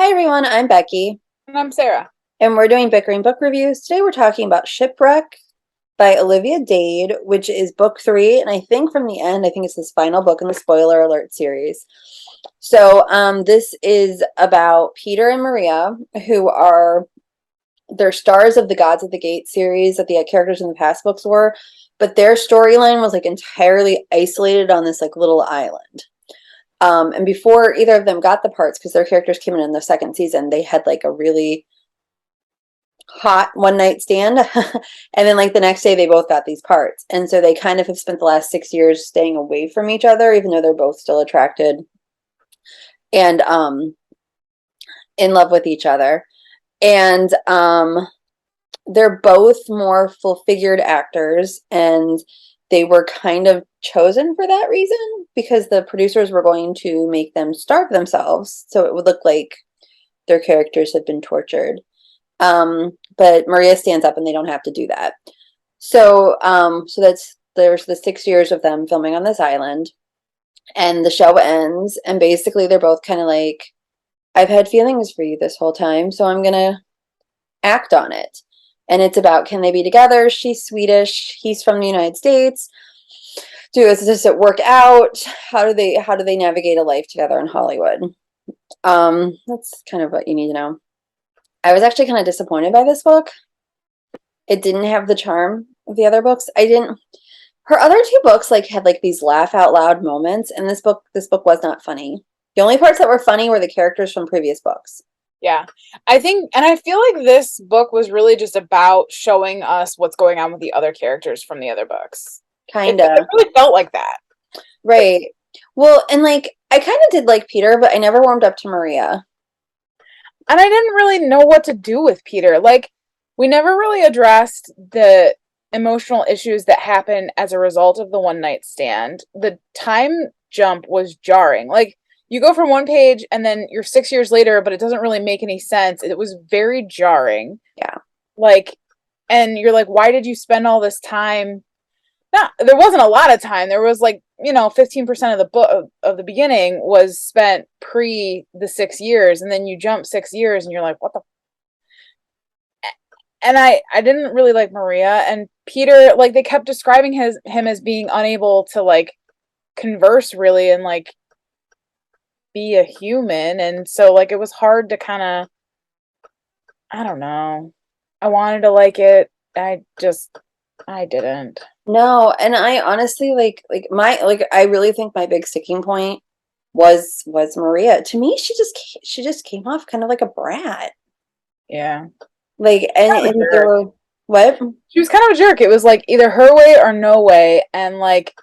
Hi everyone, I'm Becky, And I'm Sarah. and we're doing Bickering Book Reviews. Today we're talking about Shipwreck by Olivia Dade, which is book 3, and I think from the end, I think it's this final book in the spoiler alert series. So this is about Peter and Maria, who are they're stars of the Gods at the Gate series that the characters in the past books were, but their storyline was like entirely isolated on this like little island. And before either of them got the parts, because their characters came in the second season, they had like a really hot one night stand. And then like the next day they both got these parts. And so they kind of have spent the last 6 years staying away from each other, even though they're both still attracted and in love with each other. And they're both more full figured actors, and they were kind of chosen for that reason because the producers were going to make them starve themselves so it would look like their characters had been tortured. But Maria stands up and they don't have to do that. So there's the 6 years of them filming on this island, and the show ends, and basically they're both kind of like, I've had feelings for you this whole time, so I'm gonna act on it. And it's about, can they be together? She's Swedish, he's from the United States. Does it work out? How do they navigate a life together in Hollywood? That's kind of what you need to know. I was actually kind of disappointed by this book. It didn't have the charm of the other books. I didn't Her other two books like had like these laugh out loud moments, and this book was not funny. The only parts that were funny were the characters from previous books. Yeah. I feel like this book was really just about showing us what's going on with the other characters from the other books. It Kinda. really felt like that. Right. Well, and like I kind of did like Peter, but I never warmed up to Maria. And I didn't really know what to do with Peter. Like, we never really addressed the emotional issues that happen as a result of the one night stand. The time jump was jarring. Like, you go from one page and then you're 6 years later, but it doesn't really make any sense. It was very jarring. Yeah. Like, and you're like, why did you spend all this time? Not, there wasn't a lot of time. There was like, 15% of the book of the beginning was spent pre the 6 years, and then you jump 6 years and you're like, what the? And I didn't really like Maria and Peter. Like, they kept describing him as being unable to like converse really and like be a human, and so like it was hard to kind of, I don't know. I wanted to like it. I didn't. No, and I honestly like I really think my big sticking point was Maria. To me, she just came off kind of like a brat. Yeah. Like and there were what? She was kind of a jerk. It was like either her way or no way, and like,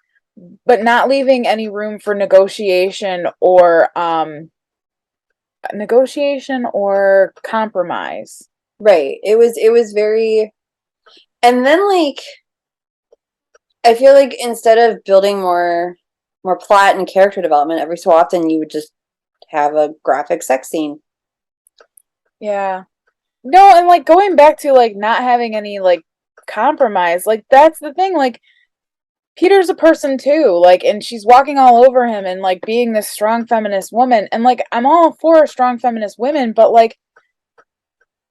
but not leaving any room for negotiation or compromise. Right. It was very, and then like I feel like instead of building more plot and character development, every so often you would just have a graphic sex scene. Yeah. No, and like going back to like not having any like compromise, like that's the thing. Like, Peter's a person too, like, and she's walking all over him and like being this strong feminist woman. And like, I'm all for strong feminist women, but like,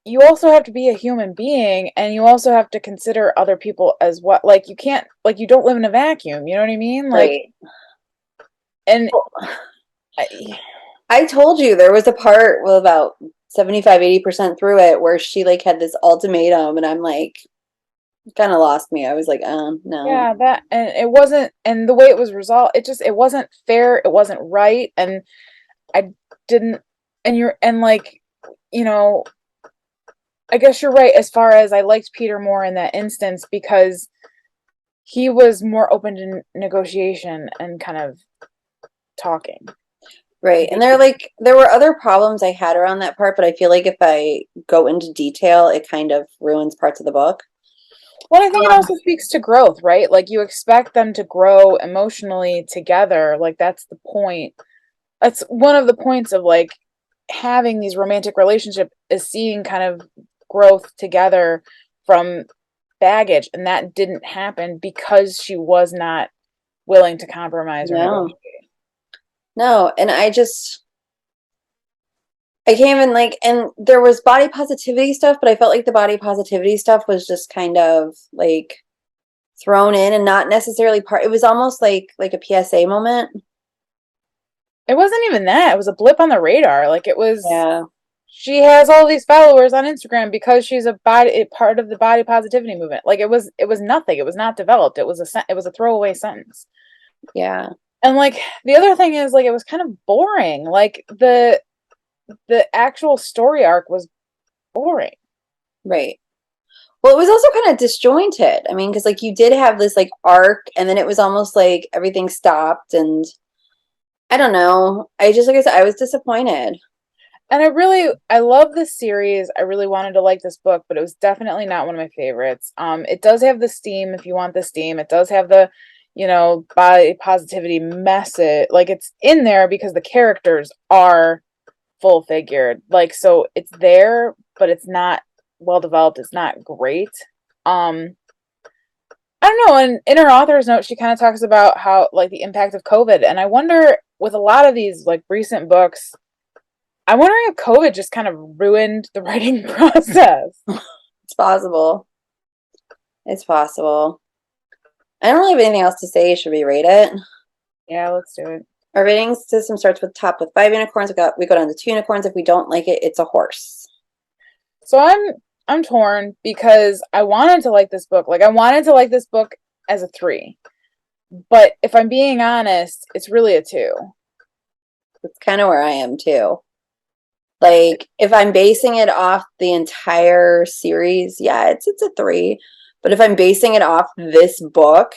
you also have to be a human being, and you also have to consider other people as well. Like, you can't, like, you don't live in a vacuum. You know what I mean? Like, Right. and Well, I, I told you there was a part, well, about 75-80% through it where she like had this ultimatum, and I'm like, kind of lost me. I was like, no. yeah, that, and it wasn't, and the way it was resolved, it wasn't fair. It wasn't right. And I didn't, and like, you know, I guess you're right as far as I liked Peter more in that instance because he was more open to negotiation and kind of talking. Right. And there were other problems I had around that part, but I feel like if I go into detail, it kind of ruins parts of the book. Well, I think it also speaks to growth, right? Like, you expect them to grow emotionally together. Like, that's the point. That's one of the points of like having these romantic relationships, is seeing kind of growth together from baggage, and that didn't happen because she was not willing to compromise or No. negotiate. No, and I just I can't even like, and there was body positivity stuff, but I felt like the body positivity stuff was just kind of like thrown in and not necessarily part. It was almost like a PSA moment. It wasn't even that. It was a blip on the radar. Like it was Yeah, she has all these followers on Instagram because she's part of the body positivity movement. Like it was nothing. It was not developed. It was a throwaway sentence. yeah, And like the other thing is like it was kind of boring. Like the actual story arc was boring. right. Well, it was also kind of disjointed. I mean, because like you did have this like arc, and then it was almost like everything stopped, and I don't know. I just like I said, I was disappointed. And I love this series. I really wanted to like this book, but it was definitely not one of my favorites. It does have the steam if you want the steam. It does have the, body positivity message. Like it's in there because the characters are full figured. Like so it's there, but it's not well developed. It's not great. Um I don't know. And in her author's note, she kind of talks about how like the impact of COVID. And I wonder with a lot of these like recent books, I'm wondering if COVID just kind of ruined the writing process. It's possible. It's possible. I don't really have anything else to say. Should we rate it? Yeah, let's do it. Our rating system starts with top with 5 unicorns. We go down to 2 unicorns. If we don't like it, it's a horse. So I'm torn because I wanted to like this book. Like I wanted to like this book as a 3. But if I'm being honest, it's really a 2. That's kind of where I am too. Like if I'm basing it off the entire series, yeah, it's a 3. But if I'm basing it off this book,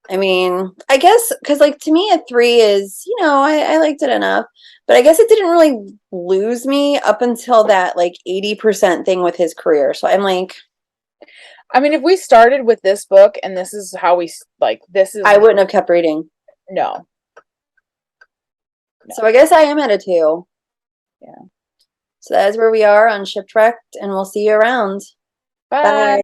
I mean, I guess because like to me a 3 is, I liked it enough. But I guess it didn't really lose me up until that like 80% thing with his career. So I'm like, I mean, if we started with this book and this is how we like this is I wouldn't have kept reading. no. So I guess I am at a 2. Yeah. So that is where we are on Shipwrecked, and we'll see you around. Bye. Bye.